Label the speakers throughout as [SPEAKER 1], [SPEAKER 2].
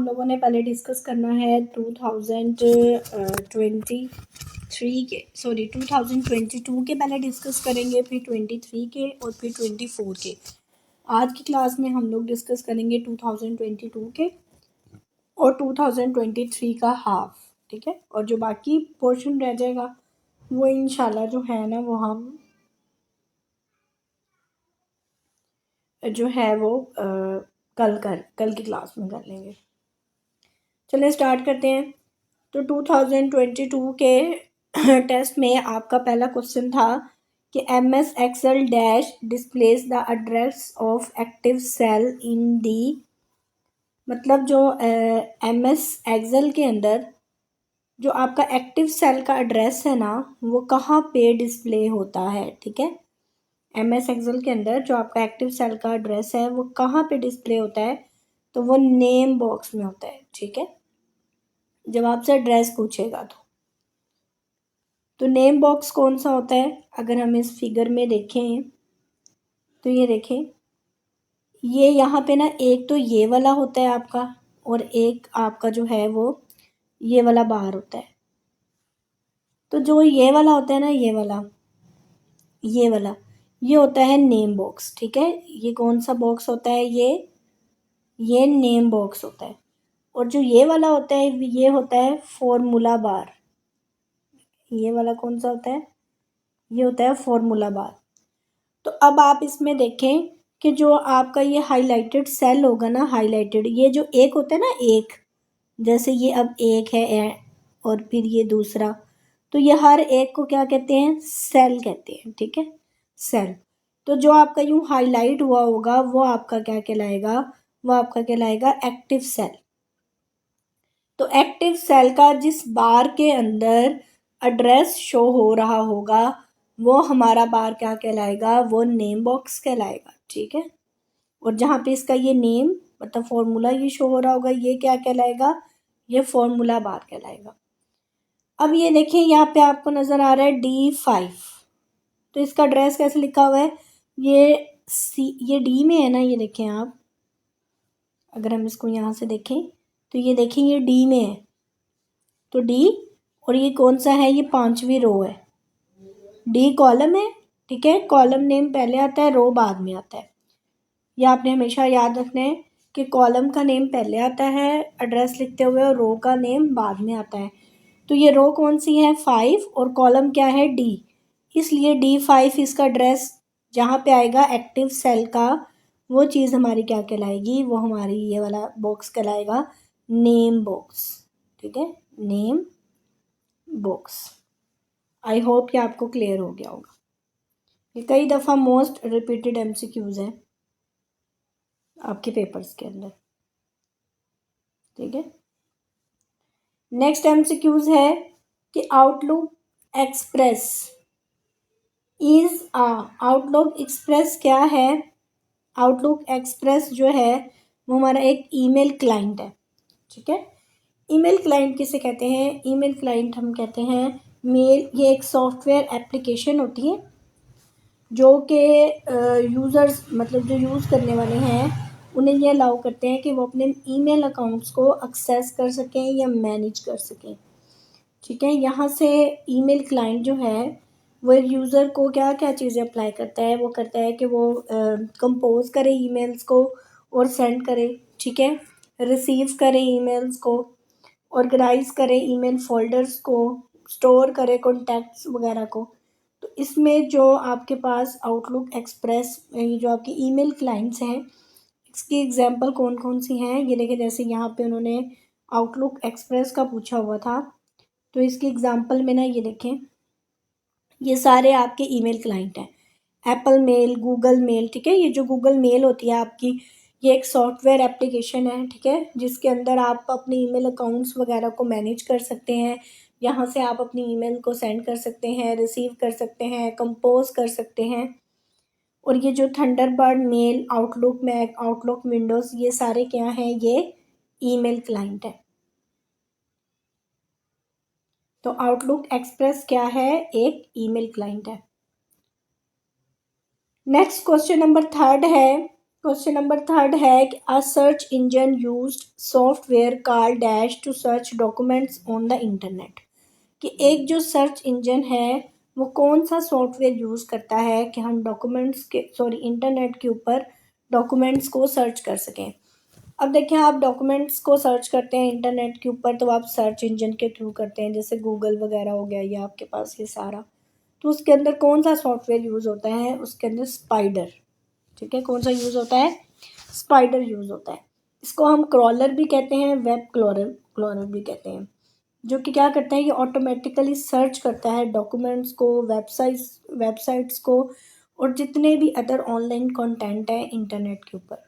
[SPEAKER 1] हम लोगों ने पहले डिस्कस करना है 2023 के, 2022 के पहले डिस्कस करेंगे, फिर 23 के और फिर 24 के। आज की क्लास में हम लोग डिस्कस करेंगे 2022 के और 2023 का हाफ, ठीक है। और जो बाकी पोर्शन रह जाएगा वो इंशाल्लाह जो है ना वो हम जो है वो कल की क्लास में कर लेंगे। चलिए स्टार्ट करते हैं। तो 2022 के टेस्ट में आपका पहला क्वेश्चन था कि MS Excel dash displays the address of active cell in the, मतलब जो MS Excel के अंदर जो आपका एक्टिव सेल का एड्रेस है ना वो कहाँ पे डिस्प्ले होता है, ठीक है। MS Excel के अंदर जो आपका एक्टिव सेल का एड्रेस है वो कहाँ पे डिस्प्ले होता है, तो वो नेम बॉक्स में होता है, ठीक है। जब आपसे एड्रेस पूछेगा तो नेम बॉक्स कौन सा होता है, अगर हम इस फिगर में देखें तो ये देखें, ये यहाँ पे ना एक तो ये वाला होता है आपका और एक आपका जो है वो ये वाला बाहर होता है। तो जो ये वाला होता है ना ये वाला ये होता है नेम बॉक्स, ठीक है। ये कौन सा बॉक्स होता है, ये नेम बॉक्स होता है। और जो ये वाला होता है ये होता है फॉर्मूला बार। ये वाला कौन सा होता है, ये होता है फॉर्मूला बार। तो अब आप इसमें देखें कि जो आपका ये हाईलाइटेड सेल होगा ना, हाईलाइटेड ये जो एक होता है ना, एक जैसे ये अब एक है और फिर ये दूसरा, तो ये हर एक को क्या कहते हैं, सेल कहते हैं, ठीक है, सेल। तो जो आपका यूं हाईलाइट हुआ होगा वो आपका क्या कहलाएगा, वो आपका कहलाएगा एक्टिव सेल। तो एक्टिव सेल का जिस बार के अंदर एड्रेस शो हो रहा होगा वो हमारा बार क्या कहलाएगा, वो नेम बॉक्स कहलाएगा, ठीक है। और जहाँ पे इसका ये नेम मतलब फॉर्मूला ये शो हो रहा होगा ये क्या कहलाएगा, ये फॉर्मूला बार कहलाएगा। अब ये देखिए यहाँ पे आपको नज़र आ रहा है D5, तो इसका एड्रेस कैसे लिखा हुआ है, ये D में है ना, ये देखें आप, अगर हम इसको यहाँ से देखें तो ये देखें ये D में है, तो D और ये कौन सा है, ये 5वीं रो है, D कॉलम है, ठीक है। कॉलम नेम पहले आता है, रो बाद में आता है। ये आपने हमेशा याद रखना है कि कॉलम का नेम पहले आता है एड्रेस लिखते हुए और रो का नेम बाद में आता है। तो ये रो कौन सी है, 5, और कॉलम क्या है, D, इसलिए D5 इसका एड्रेस जहाँ पे आएगा एक्टिव सेल का वो चीज़ हमारी क्या कहलाएगी, वो हमारी ये वाला बॉक्स कहलाएगा नेम बॉक्स, ठीक है, नेम बॉक्स। आई होप कि आपको क्लियर हो गया होगा। ये कई दफ़ा मोस्ट रिपीटेड MCQs हैं आपके पेपर्स के अंदर, ठीक है। नेक्स्ट MCQs है कि आउटलुक एक्सप्रेस आउटलुक एक्सप्रेस क्या है। आउटलुक एक्सप्रेस जो है वो हमारा एक ईमेल क्लाइंट है, ठीक है। ईमेल क्लाइंट किसे कहते हैं, ईमेल क्लाइंट हम कहते हैं ये एक सॉफ्टवेयर एप्लीकेशन होती है जो कि यूज़र्स मतलब जो यूज़ करने वाले हैं उन्हें ये अलाउ करते हैं कि वो अपने ईमेल अकाउंट्स को एक्सेस कर सकें या मैनेज कर सकें, ठीक है। यहाँ से ईमेल क्लाइंट जो है वो एक यूज़र को क्या क्या चीज़ें अप्लाई करता है, वो करता है कि वो कंपोज करे ईमेल्स को और सेंड करे, ठीक है, रिसीव करे ईमेल्स को, ऑर्गेनाइज करे ईमेल फोल्डर्स को, स्टोर करे कॉन्टैक्ट्स वगैरह को। तो इसमें जो आपके पास आउटलुक एक्सप्रेस जो आपके ईमेल क्लाइंट्स हैं इसकी एग्जांपल कौन कौन सी हैं, ये देखें, जैसे यहाँ पे उन्होंने आउटलुक एक्सप्रेस का पूछा हुआ था, तो इसकी एग्जांपल में ना ये देखें, ये सारे आपके ईमेल क्लाइंट हैं, एप्पल मेल, गूगल मेल, ठीक है। ये जो गूगल मेल होती है आपकी, ये एक सॉफ्टवेयर एप्लीकेशन है, ठीक है, जिसके अंदर आप अपने ईमेल अकाउंट्स वगैरह को मैनेज कर सकते हैं। यहाँ से आप अपनी ईमेल को सेंड कर सकते हैं, रिसीव कर सकते हैं, कंपोज कर सकते हैं। और ये जो Thunderbird, mail, Outlook, Mac, Outlook Windows, ये सारे क्या हैं, ये ईमेल क्लाइंट है। तो आउटलुक एक्सप्रेस क्या है, एक ईमेल क्लाइंट है। नेक्स्ट क्वेश्चन नंबर 3 है क्वेश्चन नंबर थर्ड है कि a search engine used software called dash to search documents on the internet. कि एक जो सर्च इंजन है वो कौन सा सॉफ्टवेयर यूज़ करता है कि हम डॉक्यूमेंट्स के इंटरनेट के ऊपर डॉक्यूमेंट्स को सर्च कर सकें। अब देखिए, आप डॉक्यूमेंट्स को सर्च करते हैं इंटरनेट के ऊपर तो आप सर्च इंजन के थ्रू करते हैं, जैसे गूगल वगैरह हो गया, ये आपके पास ये सारा। तो उसके अंदर कौन सा सॉफ्टवेयर यूज़ होता है? उसके अंदर स्पाइडर। ठीक है, कौन सा यूज़ होता है? स्पाइडर यूज़ होता है। इसको हम क्रॉलर भी कहते हैं, वेब क्रॉलर क्रॉलर भी कहते हैं। जो कि क्या करता है, ये ऑटोमेटिकली सर्च करता है डॉक्यूमेंट्स को, वेबसाइट्स को और जितने भी अदर ऑनलाइन कंटेंट है इंटरनेट के ऊपर।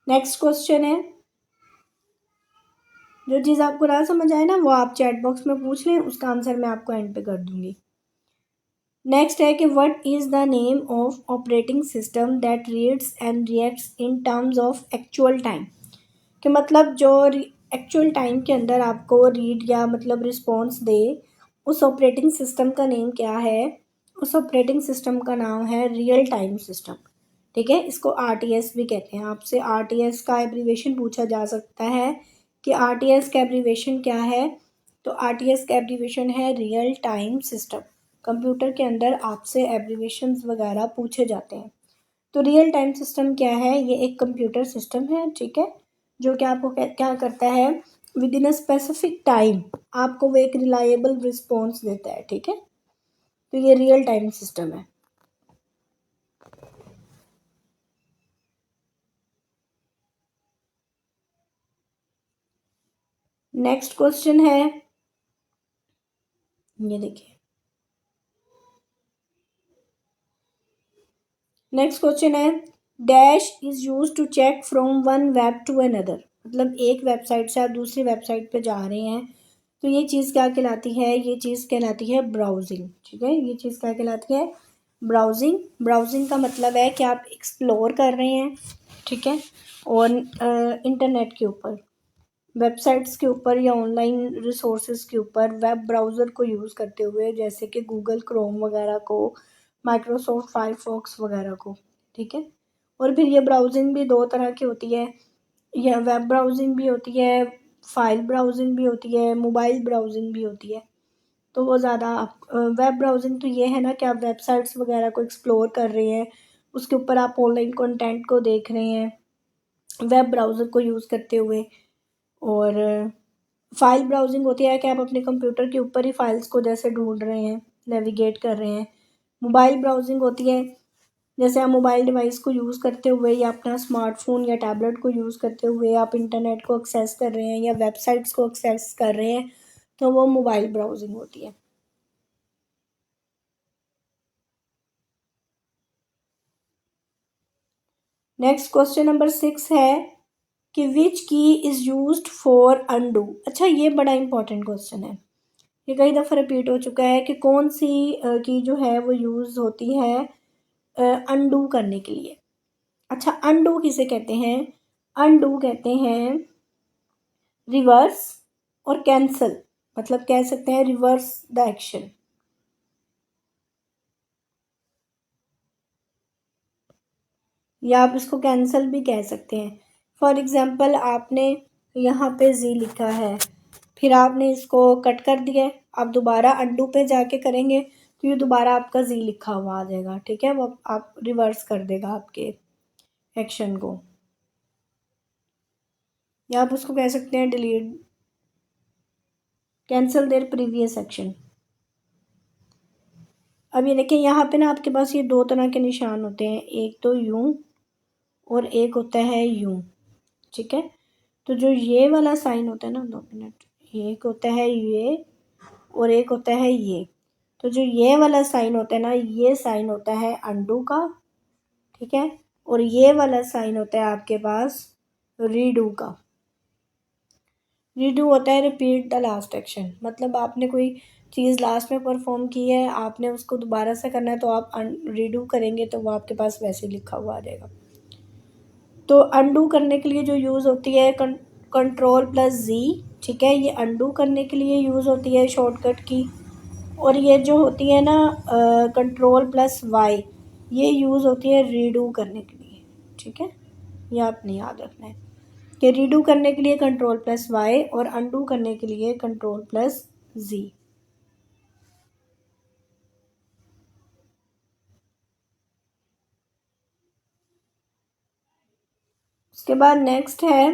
[SPEAKER 1] नेक्स्ट क्वेश्चन है, जो चीज़ आपको ना समझ आए ना वो आप चैट बॉक्स में पूछ लें, उसका आंसर मैं आपको एंड पे कर दूंगी। नेक्स्ट है कि what is the name of operating system that reads and reacts in terms of actual time. कि मतलब जो एक्चुअल टाइम के अंदर आपको रीड या मतलब रिस्पॉन्स दे, उस ऑपरेटिंग सिस्टम का नेम क्या है? उस ऑपरेटिंग सिस्टम का नाम है रियल टाइम सिस्टम। ठीक है, इसको आरटीएस भी कहते हैं। आपसे आरटीएस का एब्रीवेशन पूछा जा सकता है कि आरटीएस का एब्रीवेशन क्या है? तो आरटीएस का एब्रीवेशन है रियल टाइम सिस्टम। कंप्यूटर के अंदर आपसे एब्रीवेशंस वगैरह पूछे जाते हैं। तो रियल टाइम सिस्टम क्या है? ये एक कंप्यूटर सिस्टम है, ठीक है, जो कि आपको क्या करता है, with in a specific time आपको वो एक रिलायबल रिस्पॉन्स देता है। ठीक है, तो ये रियल टाइम सिस्टम है। नेक्स्ट क्वेश्चन है, ये देखिए, नेक्स्ट क्वेश्चन है dash is use to check from one web to another. मतलब एक वेबसाइट से आप दूसरी वेबसाइट पे जा रहे हैं, तो ये चीज़ क्या कहलाती है? ये चीज़ कहलाती है ब्राउजिंग। ठीक है, ये चीज़ क्या कहलाती है? ब्राउजिंग। ब्राउजिंग का मतलब है कि आप एक्सप्लोर कर रहे हैं, ठीक है, और इंटरनेट के ऊपर, वेबसाइट्स के ऊपर या ऑनलाइन रिसोर्सेज के ऊपर वेब ब्राउज़र को यूज़ करते हुए, जैसे कि गूगल क्रोम वगैरह को, माइक्रोसॉफ्ट फायरफॉक्स वगैरह को। ठीक है, और फिर ये ब्राउजिंग भी दो तरह की होती है, यह वेब ब्राउजिंग भी होती है, फाइल ब्राउजिंग भी होती है, मोबाइल ब्राउजिंग भी होती है। तो वो ज़्यादा वेब ब्राउजिंग तो ये है ना कि आप वेबसाइट्स वगैरह को एक्सप्लोर कर रहे हैं, उसके ऊपर आप ऑनलाइन कंटेंट को देख रहे हैं वेब ब्राउज़र को यूज़ करते हुए। और फाइल ब्राउजिंग होती है कि आप अपने कंप्यूटर के ऊपर ही फाइल्स को जैसे ढूंढ रहे हैं, नेविगेट कर रहे हैं। मोबाइल ब्राउजिंग होती है जैसे आप मोबाइल डिवाइस को यूज़ करते हुए या अपना स्मार्टफोन या टैबलेट को यूज़ करते हुए आप इंटरनेट को एक्सेस कर रहे हैं या वेबसाइट्स को एक्सेस कर रहे हैं, तो वो मोबाइल ब्राउजिंग होती है। नेक्स्ट क्वेश्चन नंबर 6 है कि विच की इज़ यूज्ड फॉर अनडू। अच्छा, ये बड़ा इंपॉर्टेंट क्वेश्चन है, ये कई दफ़ा रिपीट हो चुका है कि कौन सी की जो है वो यूज़ होती है अनडू करने के लिए। अच्छा, अनडू किसे कहते हैं? अनडू कहते हैं रिवर्स और कैंसल। मतलब कह सकते हैं रिवर्स द एक्शन, या आप इसको कैंसल भी कह सकते हैं। फॉर एग्ज़ाम्पल, आपने यहाँ पे जी लिखा है, फिर आपने इसको कट कर दिया है, आप दोबारा अनडू पे जाके करेंगे तो ये दोबारा आपका जी लिखा हुआ आ जाएगा। ठीक है, वो आप रिवर्स कर देगा आपके एक्शन को, या आप उसको कह सकते हैं delete, cancel there previous action. अब ये देखिए, यहाँ पे ना आपके पास ये दो तरह के निशान होते हैं, एक तो यूं और एक होता है यूं। ठीक है, तो जो ये वाला साइन होता है ना, 2 मिनट, एक होता है ये और एक होता है ये। तो जो ये वाला साइन होता है ना, ये साइन होता है अनडू का। ठीक है, और ये वाला साइन होता है आपके पास रीडू का। रीडू होता है रिपीट द लास्ट एक्शन। मतलब आपने कोई चीज़ लास्ट में परफॉर्म की है, आपने उसको दोबारा से करना है, तो आप रीडू करेंगे तो वो आपके पास वैसे लिखा हुआ आ जाएगा। तो अनडू करने के लिए जो यूज़ होती है कंट्रोल प्लस जी। ठीक है, ये अनडू करने के लिए यूज़ होती है शॉर्टकट की। और ये जो होती है ना कंट्रोल प्लस वाई, ये यूज़ होती है रीडू करने के लिए, ठीक है। ये आपने याद रखना है कि रीडू करने के लिए कंट्रोल प्लस वाई और अनडू करने के लिए कंट्रोल प्लस जी। उसके बाद नेक्स्ट है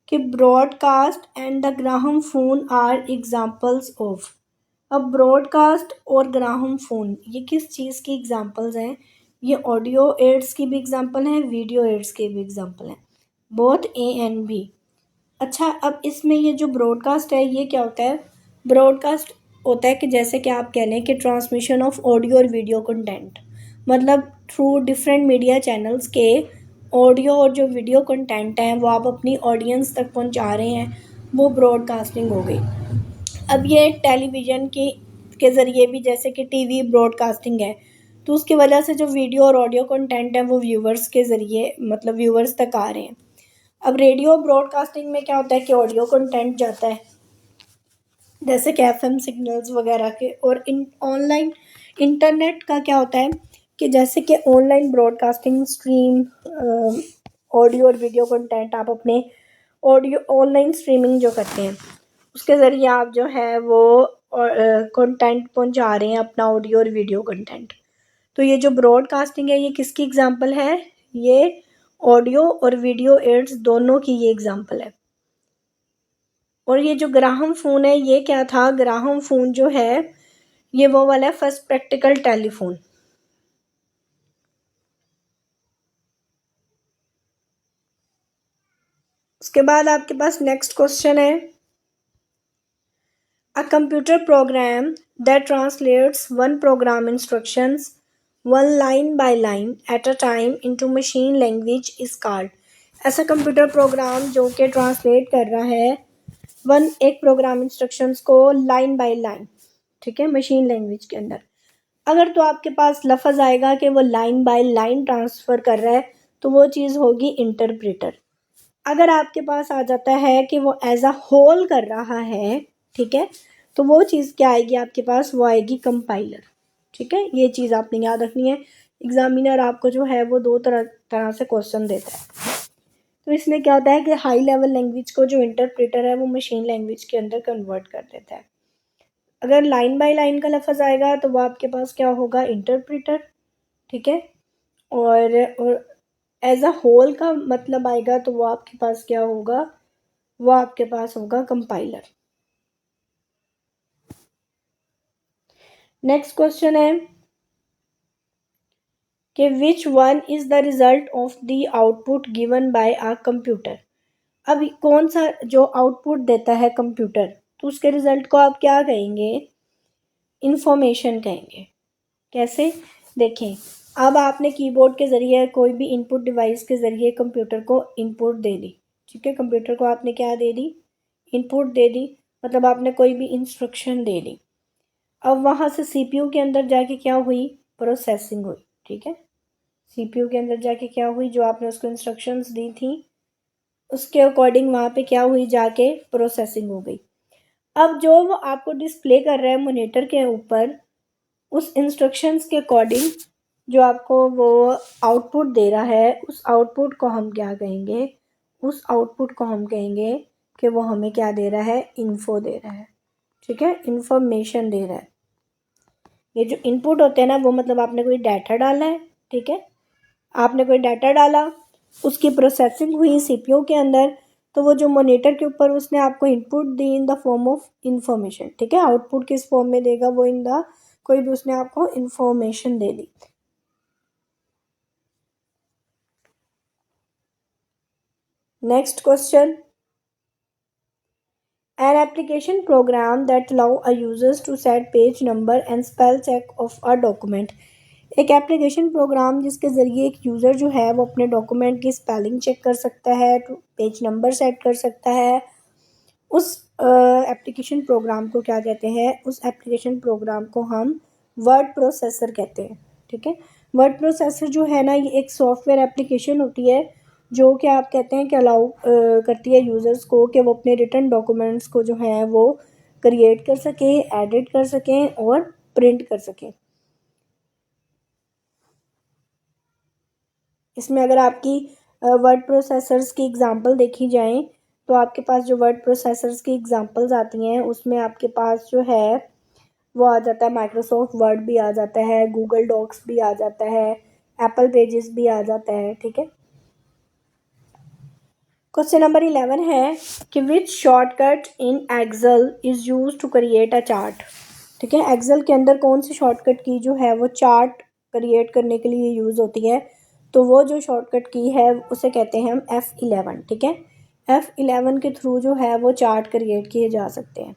[SPEAKER 1] कि broadcast and the gramophone are examples of. अब ब्रॉडकास्ट और ग्राहम फोन ये किस चीज़ की एग्जाम्पल्स हैं? ये ऑडियो एड्स की भी एग्जाम्पल हैं, वीडियो एड्स की भी एग्जाम्पल हैं, बोथ ए एंड बी। अच्छा, अब इसमें ये जो ब्रॉडकास्ट है ये क्या होता है? ब्रॉडकास्ट होता है कि जैसे कि आप कह लें कि ट्रांसमिशन ऑफ ऑडियो और वीडियो कंटेंट, मतलब थ्रू डिफरेंट मीडिया चैनल्स के ऑडियो और जो वीडियो कंटेंट हैं वो आप अपनी ऑडियंस तक पहुंचा रहे हैं, वो ब्रॉडकास्टिंग हो गई। अब ये टेलीविज़न के ज़रिए भी, जैसे कि टीवी ब्रॉडकास्टिंग है, तो उसकी वजह से जो वीडियो और ऑडियो कंटेंट है वो व्यूवर्स के ज़रिए, मतलब व्यूवर्स तक आ रहे हैं। अब रेडियो ब्रॉडकास्टिंग में क्या होता है कि ऑडियो कंटेंट जाता है, जैसे कि एफएम सिग्नल्स वगैरह के, और इन ऑनलाइन इंटरनेट का क्या होता है कि जैसे कि ऑनलाइन ब्रॉडकास्टिंग स्ट्रीम ऑडियो और वीडियो कंटेंट आप अपने ऑडियो ऑनलाइन स्ट्रीमिंग जो करते हैं उसके ज़रिए आप जो है वो कंटेंट पहुंचा रहे हैं, अपना ऑडियो और वीडियो कंटेंट। तो ये जो ब्रॉडकास्टिंग है ये किसकी एग्जांपल है? ये ऑडियो और वीडियो एड्स दोनों की ये एग्जांपल है। और ये जो ग्राहम फ़ोन है ये क्या था? ग्राहम फ़ोन जो है ये वो वाला है फर्स्ट प्रैक्टिकल टेलीफोन। उसके बाद आपके पास नेक्स्ट क्वेश्चन है, a computer program that translates one program instructions one line by line at a time into machine language is called. ऐसा कंप्यूटर प्रोग्राम जो कि ट्रांसलेट कर रहा है एक प्रोग्राम इंस्ट्रक्शंस को लाइन बाय लाइन, ठीक है, मशीन लैंग्वेज के अंदर। अगर तो आपके पास लफ्ज़ आएगा कि वो लाइन बाय लाइन ट्रांसफ़र कर रहा है तो वो चीज़ होगी इंटरप्रेटर। अगर आपके पास आ जाता है कि वो एज अ होल कर रहा है, ठीक है, तो वो चीज़ क्या आएगी आपके पास? वो आएगी कंपाइलर, ठीक है। ये चीज़ आपने याद रखनी है। एग्जामिनर आपको जो है वो दो तरह तरह से क्वेश्चन देता है। तो इसमें क्या होता है कि हाई लेवल लैंग्वेज को जो इंटरप्रेटर है वो मशीन लैंग्वेज के अंदर कन्वर्ट कर देता है। अगर लाइन बाय लाइन का लफ्ज़ आएगा तो वो आपके पास क्या होगा? इंटरप्रेटर, ठीक है। और एज अ होल का मतलब आएगा तो वो आपके पास क्या होगा? वो आपके पास होगा कंपाइलर। नेक्स्ट क्वेश्चन है कि which one is the result of the output given by a computer. अब कौन सा जो आउटपुट देता है कंप्यूटर, तो उसके रिजल्ट को आप क्या कहेंगे? इंफॉर्मेशन कहेंगे। कैसे? देखें, अब आपने कीबोर्ड के ज़रिए कोई भी इनपुट डिवाइस के ज़रिए कंप्यूटर को इनपुट दे दी, ठीक है, कंप्यूटर को आपने क्या दे दी? इनपुट दे दी, मतलब आपने कोई भी इंस्ट्रक्शन दे दी। अब वहाँ से सीपीयू के अंदर जाके क्या हुई? प्रोसेसिंग हुई, ठीक है। सीपीयू के अंदर जाके क्या हुई? जो आपने उसको इंस्ट्रक्शंस दी थी उसके अकॉर्डिंग वहाँ पे क्या हुई? जाके प्रोसेसिंग हो गई। अब जो वो आपको डिस्प्ले कर रहा है मॉनिटर के ऊपर, उस इंस्ट्रक्शंस के अकॉर्डिंग जो आपको वो आउटपुट दे रहा है, उस आउटपुट को हम क्या कहेंगे? उस आउटपुट को हम कहेंगे कि वो हमें क्या दे रहा है? इन्फो दे रहा है, ठीक है, इंफॉर्मेशन दे रहा है। ये जो इनपुट होते हैं ना वो मतलब आपने कोई डाटा डाला है, ठीक है, आपने कोई डाटा डाला, उसकी प्रोसेसिंग हुई सीपीयू के अंदर, तो वो जो मॉनिटर के ऊपर उसने आपको input the in the form of information, ठीक है। आउटपुट किस फॉर्म में देगा? वो इन द कोई भी उसने आपको information they the. Next question, an application program that allow a users to set page number and spell check of a document। एक एप्लीकेशन प्रोग्राम जिसके ज़रिए एक यूज़र जो है वो अपने डॉक्यूमेंट की स्पेलिंग चेक कर सकता है, पेज नंबर सेट कर सकता है। उस एप्लीकेशन प्रोग्राम को क्या कहते हैं? उस एप्लीकेशन प्रोग्राम को हम वर्ड प्रोसेसर कहते हैं, ठीक है। वर्ड प्रोसेसर जो है ना ये एक सॉफ्टवेयर एप्लीकेशन होती है जो कि आप कहते हैं कि अलाउ करती है यूज़र्स को कि वो अपने रिटन डॉक्यूमेंट्स को जो है वो क्रिएट कर सकें, एडिट कर सकें और प्रिंट कर सकें। इसमें अगर आपकी वर्ड प्रोसेसर्स की एग्ज़ाम्पल देखी जाए तो आपके पास जो वर्ड प्रोसेसर्स की एग्ज़ाम्पल्स आती हैं उसमें आपके पास जो है वो आ जाता है, माइक्रोसॉफ्ट वर्ड भी आ जाता है, गूगल डॉक्स भी आ जाता है, एप्पल पेजेस भी आ जाता है। ठीक है, क्वेश्चन नंबर 11 है कि which shortcut in Excel is use to create a chart. ठीक है, एक्सेल के अंदर कौन सी शॉर्टकट की जो है वो चार्ट क्रिएट करने के लिए यूज़ होती है, तो वो जो शॉर्टकट की है उसे कहते हैं हम F11। ठीक है, F11 के थ्रू जो है वो चार्ट क्रिएट किए जा सकते हैं।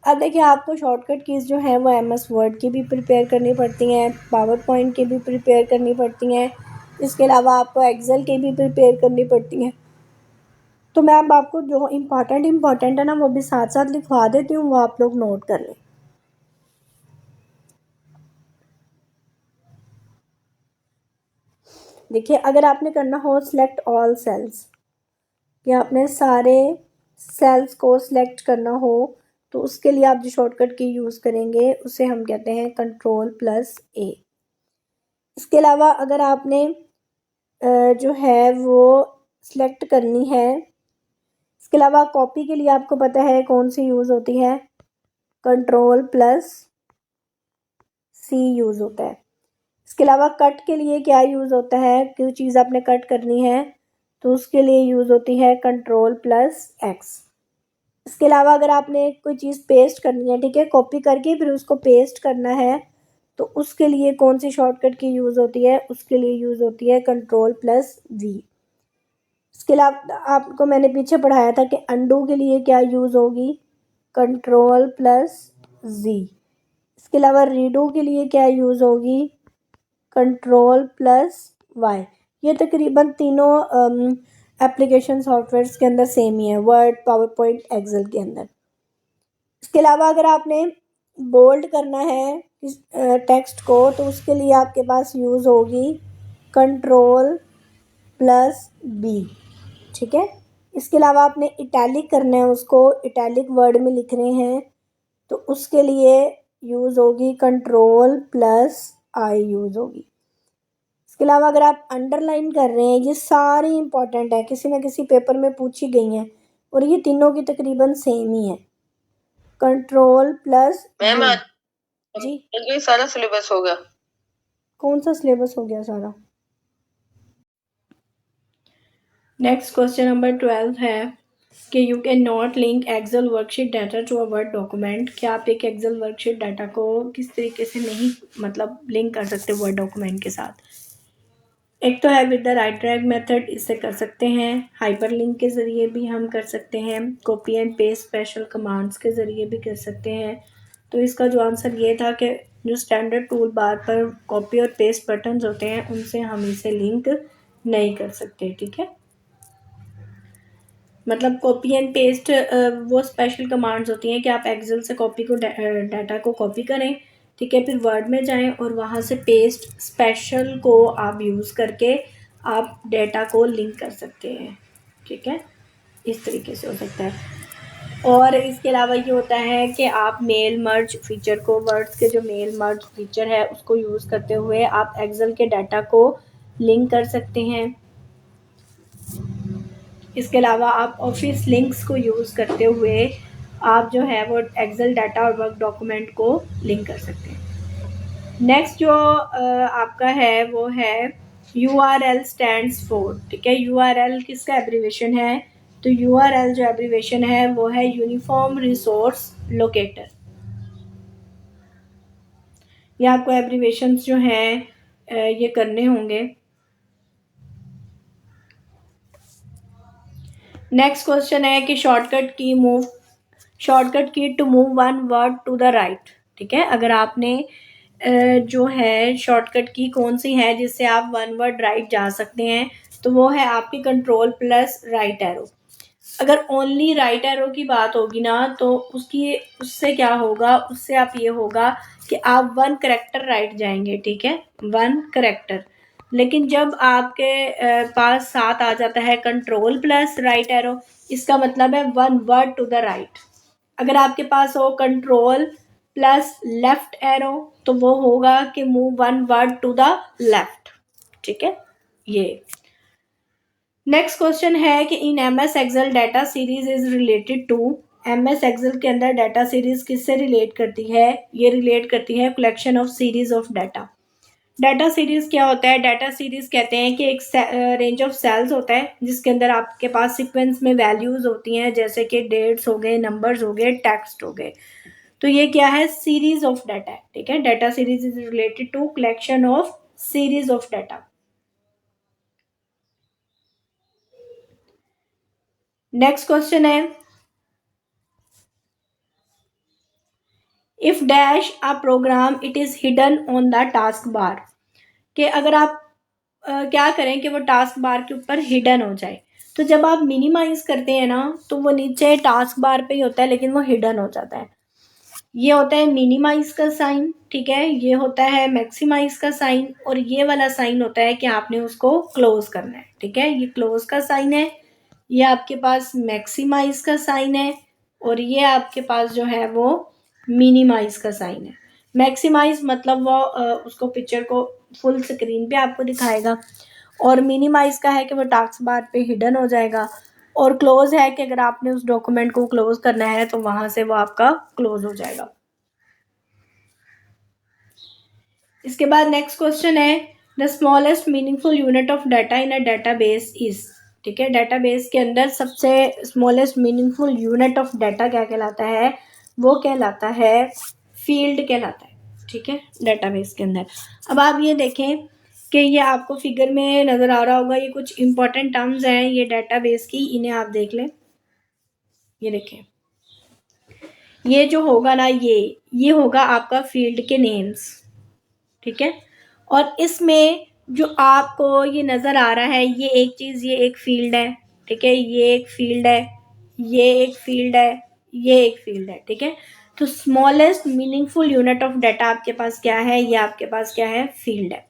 [SPEAKER 1] अब देखिए, आपको शॉर्टकट कीज़ जो है वो MS वर्ड की भी प्रिपेयर करनी पड़ती हैं, पावर पॉइंट की भी प्रिपेयर करनी पड़ती हैं, इसके अलावा आपको एक्सेल की भी प्रिपेयर करनी पड़ती हैं। तो मैं अब आपको जो इम्पॉर्टेंट है ना वो भी साथ साथ लिखवा देती हूँ, वो आप लोग नोट कर लें। देखिए, अगर आपने करना हो सिलेक्ट ऑल सेल्स, कि आपने सारे सेल्स को सिलेक्ट करना हो, तो उसके लिए आप जो शॉर्टकट की यूज़ करेंगे उसे हम कहते हैं Ctrl+A। इसके अलावा अगर आपने जो है वो सिलेक्ट करनी है, इसके अलावा कॉपी के लिए आपको पता है कौन सी यूज़ होती है, Ctrl+C यूज़ होता है। इसके अलावा कट के लिए क्या यूज़ होता है, कोई चीज़ आपने कट करनी है तो उसके लिए यूज़ होती है Ctrl+X। इसके अलावा अगर आपने कोई चीज़ पेस्ट करनी है, ठीक है, कॉपी करके फिर उसको पेस्ट करना है, तो उसके लिए कौन सी शॉर्टकट की यूज़ होती है, उसके लिए यूज़ होती है Ctrl+V। इसके अलावा आपको मैंने पीछे पढ़ाया था कि अंडू के लिए क्या यूज़ होगी, Ctrl+Z। इसके अलावा रीडू के लिए क्या यूज़ होगी, Ctrl+Y। ये तकरीबन तीनों एप्लीकेशन सॉफ्टवेयर्स के अंदर सेम ही है, वर्ड, पावर पॉइंट, एक्सेल के अंदर। इसके अलावा अगर आपने बोल्ड करना है इस टेक्स्ट को, तो उसके लिए आपके पास यूज़ होगी Ctrl+B। ठीक है, इसके अलावा आपने इटैलिक करना है, उसको इटैलिक वर्ड में लिख रहे हैं, तो उसके लिए यूज़ होगी Ctrl+I यूज़ होगी। इसके अलावा अगर आप अंडरलाइन कर रहे हैं, ये सारी इंपॉर्टेंट है, किसी ना किसी पेपर में पूछी गई हैं और ये तीनों की तकरीबन सेम ही है। Ctrl+,
[SPEAKER 2] मैम
[SPEAKER 1] जी
[SPEAKER 2] ये सारा सिलेबस हो गया।
[SPEAKER 1] कौन सा सिलेबस हो गया सारा? नेक्स्ट क्वेश्चन नंबर 12 है कि you can not link Excel worksheet data to a Word document. क्या आप एक एक्सेल वर्कशीट डाटा को किस तरीके से नहीं लिंक कर सकते वर्ड डॉक्यूमेंट के साथ? एक तो है with the right drag method, इससे कर सकते हैं। हाइपर लिंक के ज़रिए भी हम कर सकते हैं। Copy and paste special commands के ज़रिए भी कर सकते हैं। तो इसका जो आंसर ये था कि जो स्टैंडर्ड टूल बार पर कॉपी और पेस्ट बटन्स होते हैं उनसे हम इसे लिंक नहीं कर सकते। ठीक है, कॉपी एंड पेस्ट वो स्पेशल कमांड्स होती हैं कि आप एक्सेल से कॉपी को डाटा को कॉपी करें, ठीक है, फिर वर्ड में जाएं और वहाँ से पेस्ट स्पेशल को आप यूज़ करके आप डेटा को लिंक कर सकते हैं। ठीक है, इस तरीके से हो सकता है। और इसके अलावा ये होता है कि आप मेल मर्ज फीचर को, वर्ड्स के जो मेल मर्ज फीचर है उसको यूज़ करते हुए आप एक्सेल के डाटा को लिंक कर सकते हैं। इसके अलावा आप ऑफिस लिंक्स को यूज़ करते हुए आप जो है वो एक्सेल डाटा और वर्क डॉक्यूमेंट को लिंक कर सकते हैं। नेक्स्ट जो आपका है वो है URL स्टैंड्स फॉर। ठीक है, URL किसका एब्रीवेशन है? तो URL जो एब्रीवेशन है वो है यूनिफॉर्म रिसोर्स लोकेटर। ये आपको एब्रीवेशंस जो हैं ये करने होंगे। नेक्स्ट क्वेश्चन है कि shortcut key to move one word to the right. ठीक है, अगर आपने जो है शॉर्टकट की कौन सी है जिससे आप वन वर्ड राइट जा सकते हैं, तो वो है आपकी Ctrl+राइट एरो। अगर ओनली राइट एरो की बात होगी ना तो उससे क्या होगा, उससे आप ये होगा कि आप वन करेक्टर राइट जाएंगे। ठीक है, वन करेक्टर। लेकिन जब आपके पास साथ आ जाता है Ctrl+राइट एरो, इसका मतलब है one word to the right. अगर आपके पास हो कंट्रोल प्लस लेफ्ट एरो तो वो होगा कि move one word to the left, ठीक है। ये नेक्स्ट क्वेश्चन है कि in M S Excel data series is related to, M S Excel के अंदर डाटा सीरीज किससे रिलेट करती है? ये रिलेट करती है collection of series of data. Data series क्या होता है? डाटा सीरीज कहते हैं कि एक रेंज ऑफ सेल्स होता है जिसके अंदर आपके पास सीक्वेंस में वैल्यूज होती हैं, जैसे कि डेट्स हो गए, नंबर्स हो गए, टेक्स्ट हो गए। तो ये क्या है? सीरीज ऑफ डाटा है, ठीक है। Data series is related to collection of series of data. Next question है if dash a program it is hidden on the taskbar, कि अगर आप क्या करें कि वो टास्क बार के ऊपर हिडन हो जाए। तो जब आप मिनिमाइज करते हैं ना तो वो नीचे टास्क बार पे ही होता है लेकिन वो हिडन हो जाता है। ये होता है मिनिमाइज का साइन, ठीक है। ये होता है मैक्सिमाइज का साइन और ये वाला साइन होता है कि आपने उसको क्लोज करना है, ठीक है। ये क्लोज का साइन है, ये आपके पास मैक्सिमाइज का साइन है और ये आपके पास जो है वो मिनिमाइज का साइन है। मैक्सिमाइज मतलब वो उसको पिक्चर को फुल स्क्रीन पे आपको दिखाएगा और मिनिमाइज का है कि वो टास्क बार पे हिडन हो जाएगा और क्लोज है कि अगर आपने उस डॉक्यूमेंट को क्लोज करना है तो वहां से वो आपका क्लोज हो जाएगा। इसके बाद नेक्स्ट क्वेश्चन है the smallest meaningful unit of data in a database is, ठीक है। डाटाबेस के अंदर सबसे smallest meaningful unit of data क्या कहलाता है? वो कहलाता है फील्ड कहलाता है, ठीक है, डाटाबेस के अंदर। अब आप ये देखें कि ये आपको फिगर में नज़र आ रहा होगा, ये कुछ इंपॉर्टेंट टर्म्स हैं ये डाटाबेस की, इन्हें आप देख लें। ये देखें, ये जो होगा ना ये होगा आपका फील्ड के नेम्स, ठीक है। और इसमें जो आपको ये नज़र आ रहा है ये एक चीज़, ये एक फील्ड है, ठीक है। ये एक फील्ड है, ये एक फील्ड है, ये एक फील्ड है, ठीक है। तो smallest meaningful unit of data आपके पास क्या है? ये आपके पास क्या है? फील्ड है।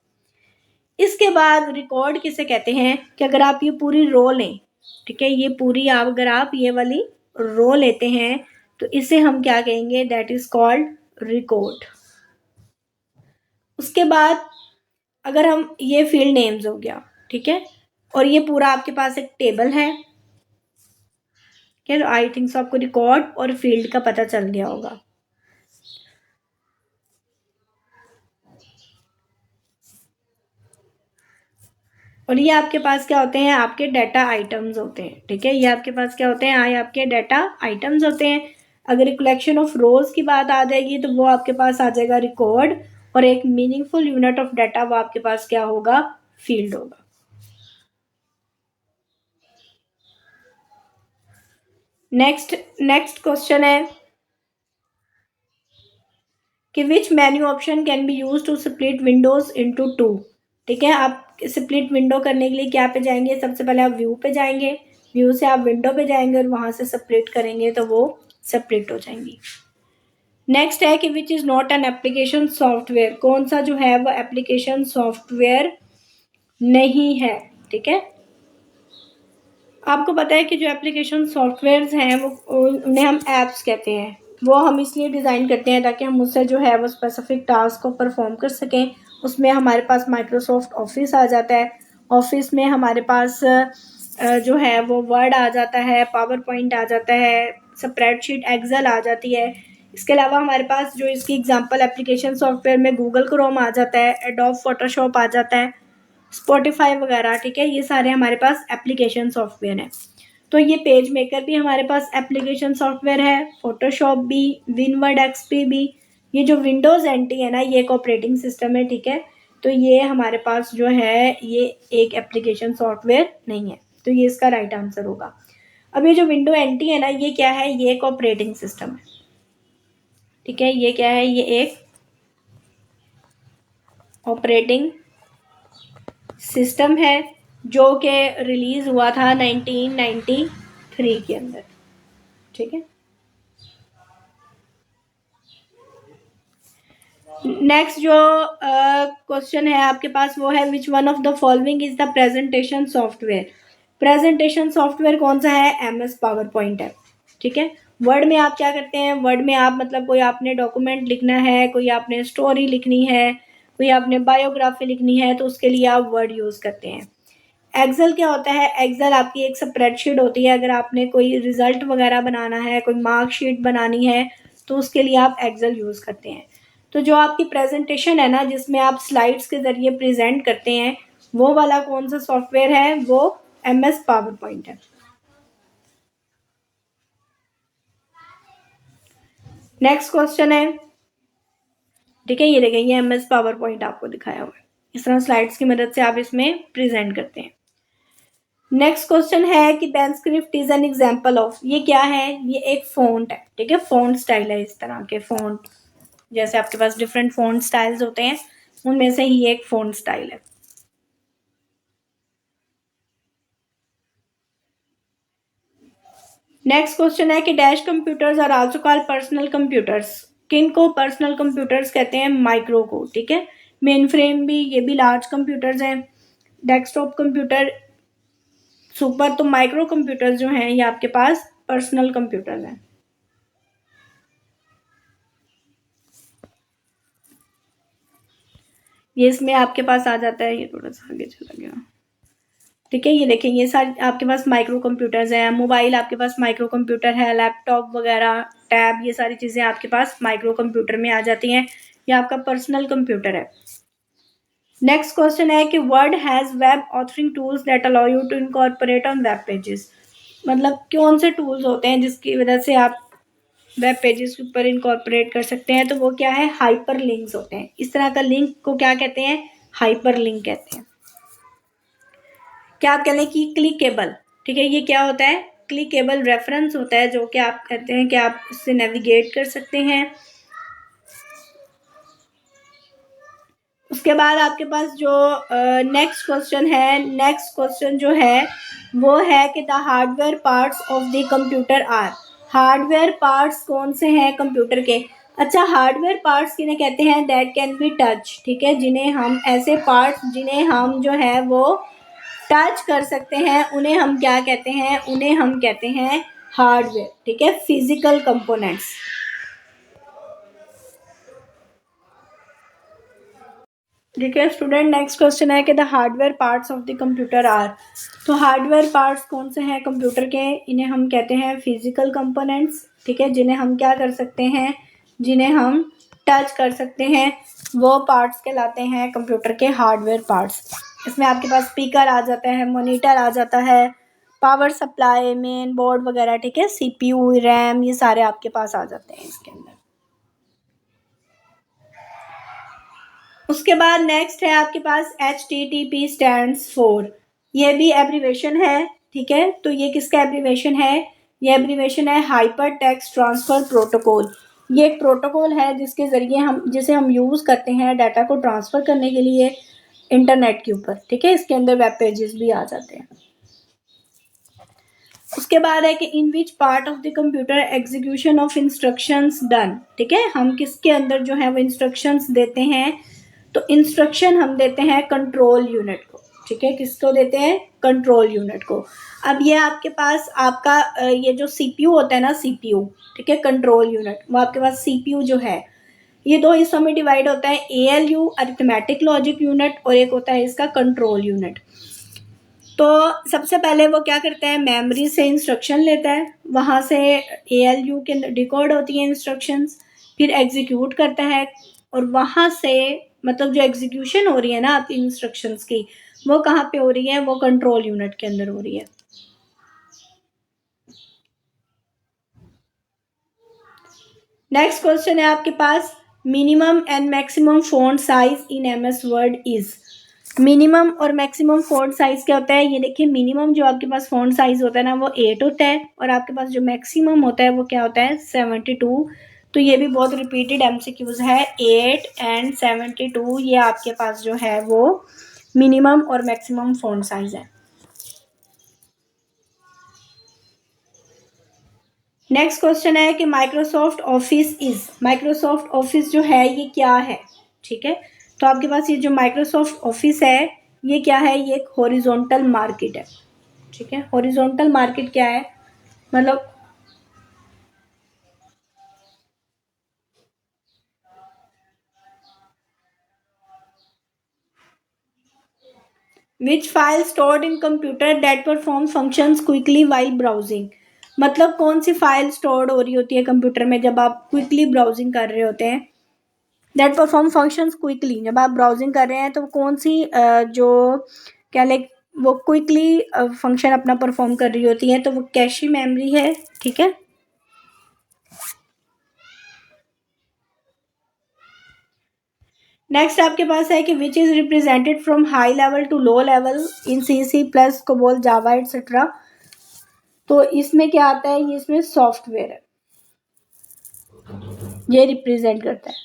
[SPEAKER 1] इसके बाद रिकॉर्ड किसे कहते हैं कि अगर आप ये पूरी रो लें, ठीक है, ये पूरी अगर आप ये वाली रो लेते हैं तो इसे हम क्या कहेंगे? That is called record. उसके बाद अगर हम ये फील्ड नेम्स हो गया, ठीक है, और ये पूरा आपके पास एक टेबल है, क्या? आई थिंक सो आपको रिकॉर्ड और फील्ड का पता चल गया होगा। और ये आपके पास क्या होते हैं? आपके डाटा आइटम्स होते हैं, ठीक है। ये आपके पास क्या होते हैं? ये आपके डाटा आइटम्स होते हैं। अगर कलेक्शन ऑफ रोज की बात आ जाएगी तो वो आपके पास आ जाएगा रिकॉर्ड और एक मीनिंगफुल यूनिट ऑफ डाटा वो आपके पास क्या होगा? फील्ड होगा। नेक्स्ट क्वेश्चन है कि which menu option can be use to split windows into two, ठीक है। आप स्प्लिट विंडो करने के लिए क्या पे जाएंगे? सबसे पहले आप व्यू पे जाएंगे, व्यू से आप विंडो पे जाएंगे और वहां से स्प्लिट करेंगे तो वो स्प्लिट हो जाएंगी। नेक्स्ट है कि which is not an application software, कौन सा जो है वो एप्लीकेशन सॉफ्टवेयर नहीं है, ठीक है। आपको पता है कि जो एप्लीकेशन सॉफ्टवेयर्स हैं वो उन्हें हम ऐप्स कहते हैं। वो हम इसलिए डिज़ाइन करते हैं ताकि हम उससे जो है वो स्पेसिफिक टास्क को परफॉर्म कर सकें। उसमें हमारे पास माइक्रोसॉफ्ट ऑफिस आ जाता है, ऑफिस में हमारे पास जो है वो वर्ड आ जाता है, पावर पॉइंट आ जाता है, स्प्रेडशीट एक्सेल आ जाती है। इसके अलावा हमारे पास जो इसकी एग्जांपल एप्लीकेशन सॉफ्टवेयर में गूगल क्रोम आ जाता है, एडोब फोटोशॉप आ जाता है, स्पॉटिफाई वगैरह, ठीक है। ये सारे हमारे पास एप्लीकेशन सॉफ्टवेयर हैं। तो ये पेज मेकर भी हमारे पास एप्लीकेशन सॉफ्टवेयर है, फोटोशॉप भी, विनवर्ड एक्सपी भी। ये जो विंडोज़ एनटी है ना ये एक ऑपरेटिंग सिस्टम है, ठीक है। तो ये हमारे पास जो है ये एक एप्लीकेशन सॉफ्टवेयर नहीं है, तो ये इसका राइट आंसर होगा। अब ये जो विंडो एनटी है ना ये क्या है? ये एक ऑपरेटिंग सिस्टम है, ठीक है। ये क्या है? ये एक ऑपरेटिंग सिस्टम है जो कि रिलीज हुआ था 1993 के अंदर, ठीक है। नेक्स्ट जो क्वेश्चन है आपके पास वो है which one of the following is the presentation software. Presentation software कौन सा है? एमएस पावर पॉइंट है, ठीक है। वर्ड में आप क्या करते हैं, वर्ड में आप मतलब कोई आपने डॉक्यूमेंट लिखना है, कोई आपने स्टोरी लिखनी है, कोई आपने बायोग्राफी लिखनी है, तो उसके लिए आप वर्ड यूज़ करते हैं। एक्सेल क्या होता है, एक्सेल आपकी एक स्प्रेडशीट होती है। अगर आपने कोई रिजल्ट वगैरह बनाना है, कोई मार्कशीट बनानी है, तो उसके लिए आप एक्सेल यूज़ करते हैं। तो जो आपकी प्रेजेंटेशन है ना, जिसमें आप स्लाइड्स के ज़रिए प्रेजेंट करते हैं, वो वाला कौन सा सॉफ्टवेयर है, वो MS पावर पॉइंट है। नेक्स्ट क्वेश्चन है, ठीक है, ये देखें, ये MS पावर पॉइंट आपको दिखाया हुआ है। इस तरह स्लाइड्स की मदद से आप इसमें प्रेजेंट करते हैं। नेक्स्ट क्वेश्चन है कि पेनस्क्रिप्ट इज एन एग्जांपल ऑफ, ये क्या है, ये एक फॉन्ट है, ठीक है, फॉन्ट स्टाइल है। इस तरह के फॉन्ट, जैसे आपके पास डिफरेंट फॉन्ट स्टाइल्स होते हैं, उनमें से ही एक फॉन्ट स्टाइल है। नेक्स्ट क्वेश्चन है कि dash computers are also called personal computers, किन को पर्सनल कंप्यूटर्स कहते हैं, माइक्रो को, ठीक है। मेन फ्रेम भी, ये भी लार्ज कंप्यूटर्स हैं। डेस्कटॉप कंप्यूटर, सुपर, तो माइक्रो कंप्यूटर्स जो हैं ये आपके पास पर्सनल कंप्यूटर्स हैं। ये इसमें आपके पास आ जाता है, ये थोड़ा सा आगे चला गया, ठीक है। ये देखें, ये सारे आपके पास माइक्रो कंप्यूटर्स हैं। मोबाइल आपके पास माइक्रो कंप्यूटर है, लैपटॉप वगैरह, टैब, ये सारी चीज़ें आपके पास माइक्रो कंप्यूटर में आ जाती हैं। ये आपका पर्सनल कंप्यूटर है। नेक्स्ट क्वेश्चन है कि Word has web authoring tools that allow you to incorporate on web pages, मतलब कौन से टूल्स होते हैं जिसकी वजह से आप वेब पेजेस के ऊपर इनकॉर्पोरेट कर सकते हैं, तो वो क्या है, हाइपर लिंक्स होते हैं। इस तरह का लिंक को क्या कहते हैं, हाइपर लिंक कहते हैं। क्या आप कह लें कि क्लिकेबल, ठीक है, ये क्या होता है, क्लिकेबल रेफरेंस होता है, जो कि आप कहते हैं कि आप इससे नेविगेट कर सकते हैं। उसके बाद आपके पास जो नेक्स्ट क्वेश्चन है, नेक्स्ट क्वेश्चन जो है वो है कि the hardware parts of the computer are, hardware parts कौन से हैं कंप्यूटर के। अच्छा, हार्डवेयर पार्ट्स किन्हें कहते हैं, दैट कैन बी टच, ठीक है, जिन्हें हम, ऐसे पार्ट्स जिन्हें हम जो है वो टच कर सकते हैं, उन्हें हम क्या कहते हैं, उन्हें हम कहते हैं हार्डवेयर, ठीक है, फिजिकल कंपोनेंट्स। ठीक है स्टूडेंट, नेक्स्ट क्वेश्चन है कि the hardware parts of the computer are, तो हार्डवेयर पार्ट्स कौन से हैं कंप्यूटर के, इन्हें हम कहते हैं फिजिकल कंपोनेंट्स, ठीक है, जिन्हें हम क्या कर सकते हैं, जिन्हें हम टच कर सकते हैं, वो पार्ट्स कहलाते हैं कंप्यूटर के हार्डवेयर पार्ट्स। इसमें आपके पास स्पीकर आ जाता है, मॉनिटर आ जाता है, पावर सप्लाई, मेन बोर्ड वगैरह, ठीक है, CPU, रैम, ये सारे आपके पास आ जाते हैं इसके अंदर। उसके बाद नेक्स्ट है आपके पास HTTP स्टैंड्स फॉर, ये भी एब्रीवेशन है, ठीक है, तो ये किसका एब्रीवेशन है, ये एब्रीवेशन है हाइपर टेक्स्ट ट्रांसफर प्रोटोकॉल। ये एक प्रोटोकॉल है जिसके ज़रिए हम, जिसे हम यूज़ करते हैं डाटा को ट्रांसफ़र करने के लिए इंटरनेट के ऊपर, ठीक है, इसके अंदर वेब पेजेस भी आ जाते हैं। उसके बाद है कि in which part of the computer execution of instructions done, ठीक है, हम किसके अंदर जो है वो इंस्ट्रक्शंस देते हैं, तो इंस्ट्रक्शन हम देते हैं कंट्रोल यूनिट को, ठीक है, किसको देते हैं, कंट्रोल यूनिट को। अब ये आपके पास आपका ये जो CPU होता है ना, CPU, ठीक है, कंट्रोल यूनिट, वो आपके पास CPU जो है ये दो हिस्सों में डिवाइड होता है, ALU अरिथमेटिक लॉजिक यूनिट, और एक होता है इसका कंट्रोल यूनिट। तो सबसे पहले वो क्या करता है, मेमोरी से इंस्ट्रक्शन लेता है, वहाँ से ALU के डिकोड होती हैं इंस्ट्रक्शंस, फिर एग्जीक्यूट करता है, और वहाँ से मतलब जो एग्जीक्यूशन हो रही है ना आपकी इंस्ट्रक्शंस की, वो कहाँ पे हो रही है, वो कंट्रोल यूनिट के अंदर हो रही है। नेक्स्ट क्वेश्चन है आपके पास, minimum and maximum font size in MS word is, minimum और मैक्सिमम फॉन्ट साइज क्या होता है, ये देखिए, मिनिमम जो आपके पास फॉन्ट साइज होता है ना वो 8 होता है, और आपके पास जो मैक्सिमम होता है वो क्या होता है, 72। तो ये भी बहुत रिपीटेड MCQs है, 8 एंड 72, ये आपके पास जो है वो मिनिमम और मैक्सिमम फॉन्ट साइज है। नेक्स्ट क्वेश्चन है कि Microsoft office is, Microsoft office जो है ये क्या है, ठीक है, तो आपके पास ये जो माइक्रोसॉफ्ट ऑफिस है ये क्या है, ये एक हॉरिजॉन्टल मार्केट है, ठीक है, हॉरिजॉन्टल मार्केट क्या है, मतलब which file stored in computer that perform functions quickly while browsing, मतलब कौन सी फाइल स्टोर्ड हो रही होती है कंप्यूटर में जब आप क्विकली ब्राउजिंग कर रहे होते हैं। दैट परफॉर्म फंक्शंस क्विकली, जब आप ब्राउजिंग कर रहे हैं तो कौन सी जो क्या लाइक वो क्विकली फंक्शन अपना परफॉर्म कर रही होती है, तो वो कैशी मेमोरी है। ठीक है, नेक्स्ट आपके पास है कि which is represented from high level to low level in C plus COBOL Java etcetera. तो इसमें क्या आता है, ये इसमें सॉफ्टवेयर है, ये रिप्रेजेंट करता है।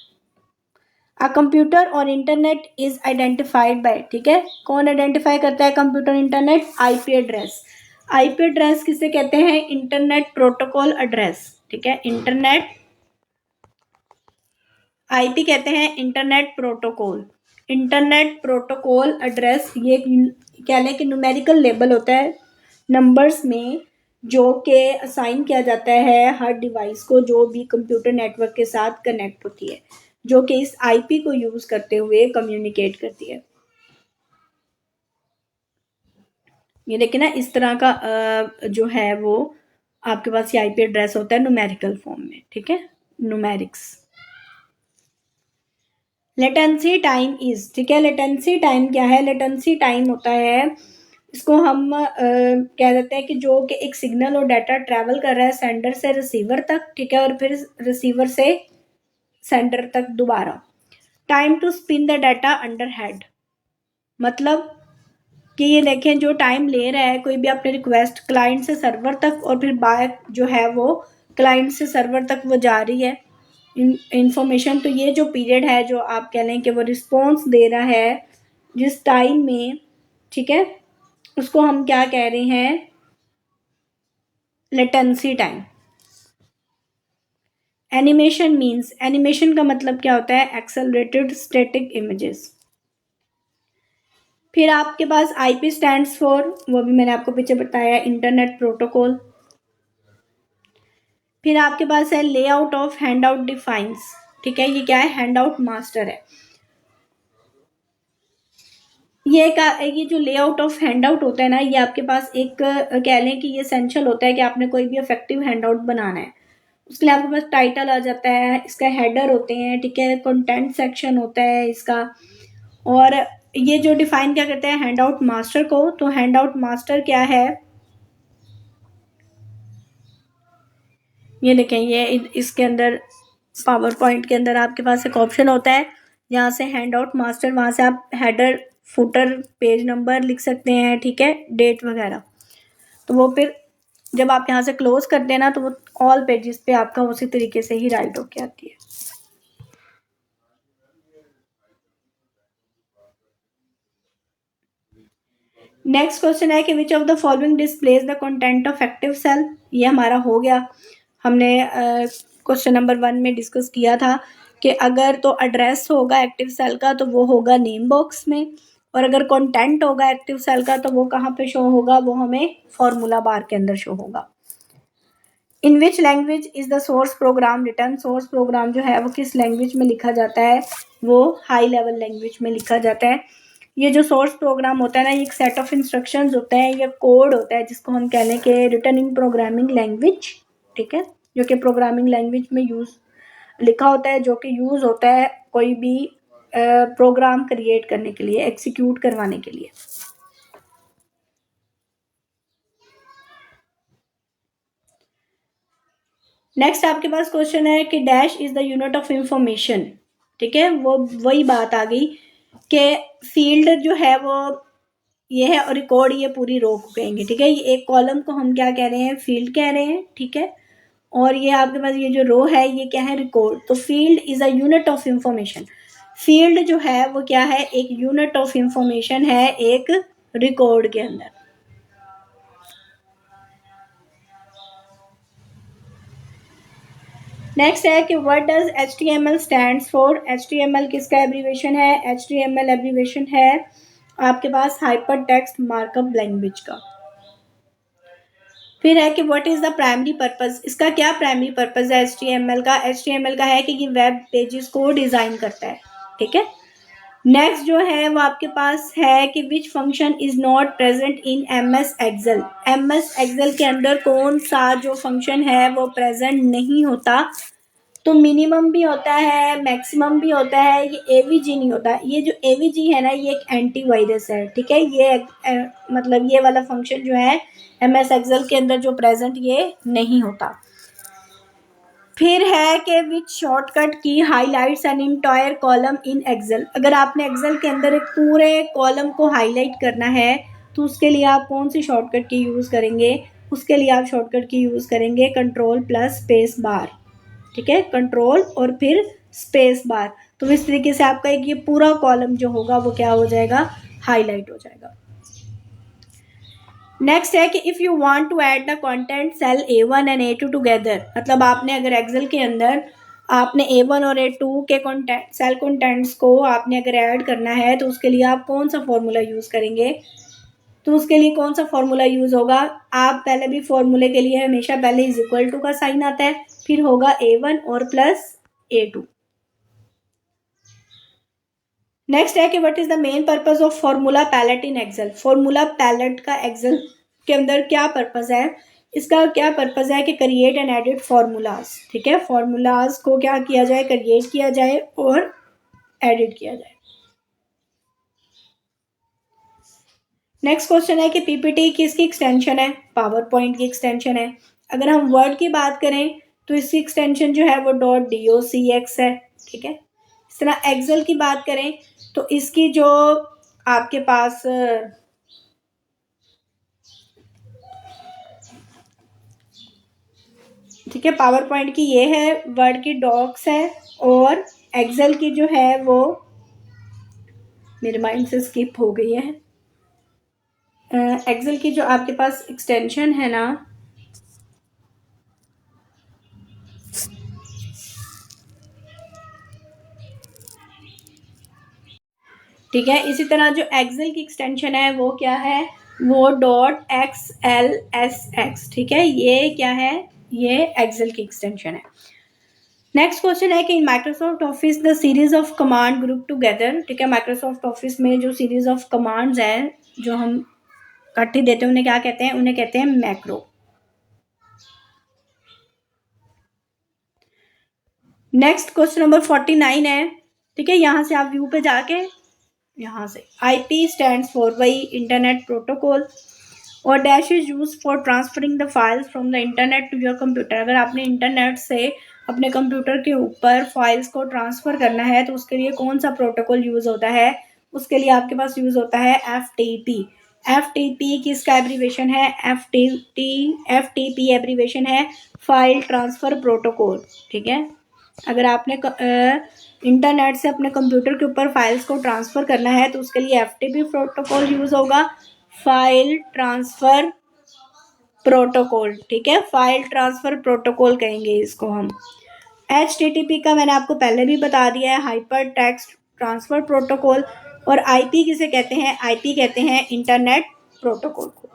[SPEAKER 1] अ कंप्यूटर और इंटरनेट इज आइडेंटिफाइड बाय, ठीक है, कौन आइडेंटिफाई करता है computer internet, IP address. IP address किसे कहते हैं, इंटरनेट प्रोटोकॉल एड्रेस। ठीक है, इंटरनेट आईपी कहते हैं internet protocol. Internet protocol address ये क्या है कि न्यूमेरिकल लेबल होता है नंबर्स में, जो कि असाइन किया जाता है हर डिवाइस को जो भी कंप्यूटर नेटवर्क के साथ कनेक्ट होती है, जो कि इस आईपी को यूज करते हुए कम्युनिकेट करती है। ये देखिए ना, इस तरह का जो है वो आपके पास ये आईपी एड्रेस होता है न्यूमेरिकल फॉर्म में। ठीक है, न्यूमेरिक्स। लेटेंसी टाइम इज, ठीक है, लेटेंसी टाइम क्या है, लेटेंसी टाइम होता है, इसको हम कह देते हैं कि जो कि एक सिग्नल और डाटा ट्रैवल कर रहा है सेंडर से रिसीवर तक, ठीक है, और फिर रिसीवर से सेंडर तक दोबारा। Time to spin the data under head, मतलब कि ये देखें जो टाइम ले रहा है कोई भी अपने रिक्वेस्ट क्लाइंट से सर्वर तक, और फिर बैक जो है वो क्लाइंट से सर्वर तक वो जा रही है इंफॉर्मेशन, तो ये जो पीरियड है जो आप कह लें कि वो रिस्पॉन्स दे रहा है जिस टाइम में, ठीक है, उसको हम क्या कह रहे हैं, latency time. Animation means, animation का मतलब क्या होता है, एक्सेलरेटेड स्टैटिक इमेजेस। फिर आपके पास आईपी स्टैंड्स फॉर, वो भी मैंने आपको पीछे बताया, इंटरनेट प्रोटोकॉल। फिर आपके पास है layout of hand out defines, ठीक है, ये क्या है, हैंड आउट मास्टर है। ये जो लेआउट ऑफ हैंड आउट होता है ना, ये आपके पास एक कह लें कि ये एसेंशियल होता है कि आपने कोई भी इफेक्टिव हैंड आउट बनाना है, उसके लिए आपके पास टाइटल आ जाता है, इसका हेडर होते हैं, ठीक है, कंटेंट सेक्शन होता है इसका, और ये जो डिफाइन क्या करते हैं हैंड आउट मास्टर को, तो हैंड आउट मास्टर क्या है, ये देखें, ये इसके अंदर पावर पॉइंट के अंदर आपके पास एक ऑप्शन होता है, यहाँ से हैंड आउट मास्टर, वहाँ से आप हेडर फुटर पेज नंबर लिख सकते हैं, ठीक है, डेट वगैरह, तो वो फिर जब आप यहाँ से क्लोज करते हैं ना, तो वो ऑल पेजेस पे आपका उसी तरीके से ही राइट होके आती है। नेक्स्ट क्वेश्चन है कि which of the following displays the content of active cell, ये हमारा हो गया, हमने क्वेश्चन नंबर 1 में डिस्कस किया था कि अगर तो एड्रेस होगा एक्टिव सेल का तो वो होगा नेम बॉक्स में, और अगर कंटेंट होगा एक्टिव सेल का तो वो कहाँ पे शो होगा, वो हमें फॉर्मूला बार के अंदर शो होगा। In which language is the source program written, source program जो है वो किस लैंग्वेज में लिखा जाता है, वो हाई लेवल लैंग्वेज में लिखा जाता है। ये जो सोर्स प्रोग्राम होता है ना, ये एक सेट ऑफ इंस्ट्रक्शंस होता है, ये कोड होता है जिसको हम कह लें कि रिटन इन प्रोग्रामिंग लैंग्वेज, ठीक है, जो कि प्रोग्रामिंग लैंग्वेज में यूज लिखा होता है, जो कि यूज होता है कोई भी प्रोग्राम क्रिएट करने के लिए, एग्जीक्यूट करवाने के लिए। नेक्स्ट आपके पास क्वेश्चन है कि dash is the unit of information, ठीक है, वो वही बात आ गई कि फील्ड जो है वो ये है, और रिकॉर्ड ये पूरी रो को कहेंगे, ठीक है, ये एक कॉलम को हम क्या कह रहे हैं, फील्ड कह रहे हैं, ठीक है, और ये आपके पास ये जो रो है ये क्या है, रिकॉर्ड। तो field is a unit of information, field जो है वो क्या है, एक यूनिट ऑफ इंफॉर्मेशन है एक रिकॉर्ड के अंदर। नेक्स्ट है कि what does HTML stands for, HTML किसका एब्रीवेशन है, HTML एब्रीवेशन है आपके पास हाइपर टेक्स्ट मार्कअप लैंग्वेज का। फिर है कि what is the primary purpose, इसका क्या प्राइमरी पर्पस है HTML का, HTML का है कि ये वेब पेजेस को डिजाइन करता है, ठीक है, नेक्स्ट जो है वो आपके पास है कि which function is not present in MS Excel. MS Excel के अंदर कौन सा जो फंक्शन है वो प्रेजेंट नहीं होता। तो मिनिमम भी होता है, मैक्सिमम भी होता है, ये AVG नहीं होता। ये जो AVG है ना, ये एक एंटीवायरस है, ठीक है। ये मतलब ये वाला फंक्शन जो है MS एक्सेल के अंदर जो प्रेजेंट ये नहीं होता। फिर है कि which shortcut key highlights an entire column in Excel. अगर आपने एक्सेल के अंदर एक पूरे कॉलम को हाईलाइट करना है तो उसके लिए आप कौन सी शॉर्टकट की यूज़ करेंगे। उसके लिए आप शॉर्टकट की यूज़ करेंगे कंट्रोल प्लस स्पेस बार, ठीक है। कंट्रोल और फिर स्पेस बार। तो इस तरीके से आपका एक ये पूरा कॉलम जो होगा वो क्या हो जाएगा, हाईलाइट हो जाएगा। नेक्स्ट है कि if you want to add the content cell A1 and A2 together. मतलब आपने अगर एक्सेल के अंदर आपने A1 और A2 के कंटेंट सेल कंटेंट्स को आपने अगर ऐड करना है तो उसके लिए आप कौन सा फॉर्मूला यूज़ करेंगे। तो उसके लिए कौन सा फॉर्मूला यूज़ होगा। आप पहले भी फॉर्मूले के लिए हमेशा पहले इज इक्वल टू का साइन आता है, फिर होगा A1 और प्लस A2। नेक्स्ट है कि what is the main purpose of formula palette in Excel. Formula palette का एक्सेल के अंदर क्या पर्पस है। इसका क्या पर्पस है कि क्रिएट एंड एडिट फॉर्मूलाज, ठीक है। फॉर्मूलाज को क्या किया जाए, क्रिएट किया जाए और एडिट किया जाए। नेक्स्ट क्वेश्चन है कि PPT किसकी एक्सटेंशन है, पावर पॉइंट की एक्सटेंशन है। अगर हम वर्ड की बात करें तो इसकी एक्सटेंशन जो है वो .docx है, ठीक है। इस तरह एक्सेल की बात करें तो इसकी जो आपके पास ठीक है, पावर पॉइंट की ये है, वर्ड की डॉक्स है और एक्सेल की जो है वो मेरे माइंड से स्किप हो गई है। एक्सेल की जो आपके पास एक्सटेंशन है ना, ठीक है। इसी तरह जो एक्सेल की एक्सटेंशन है वो क्या है, वो .xlsx, ठीक है। ये क्या है, ये एक्सेल की एक्सटेंशन है। नेक्स्ट क्वेश्चन है कि in Microsoft office the series of command group together, ठीक है। माइक्रोसॉफ्ट ऑफिस में जो सीरीज ऑफ कमांड्स हैं जो हम इकट्ठी देते हैं उन्हें क्या कहते हैं, उन्हें कहते हैं मैक्रो। नेक्स्ट क्वेश्चन नंबर 49 है, ठीक है। यहाँ से आप व्यू पे जाके यहाँ से IP स्टैंड्स फॉर वही इंटरनेट प्रोटोकॉल और dash is use for transferring the files from the internet to your computer. अगर आपने इंटरनेट से अपने कंप्यूटर के ऊपर फाइल्स को ट्रांसफर करना है तो उसके लिए कौन सा प्रोटोकॉल यूज होता है। उसके लिए आपके पास यूज होता है FTP। FTP किसका एब्रीवेशन है, FTP एब्रीवेशन है फाइल ट्रांसफर प्रोटोकॉल, ठीक है। अगर आपने इंटरनेट से अपने कंप्यूटर के ऊपर फाइल्स को ट्रांसफ़र करना है तो उसके लिए FTP प्रोटोकॉल यूज़ होगा, फाइल ट्रांसफ़र प्रोटोकॉल, ठीक है। फाइल ट्रांसफ़र प्रोटोकॉल कहेंगे इसको हम। HTTP का मैंने आपको पहले भी बता दिया है, हाइपर टेक्स्ट ट्रांसफ़र प्रोटोकॉल। और IP किसे कहते हैं, IP कहते हैं इंटरनेट प्रोटोकॉल को।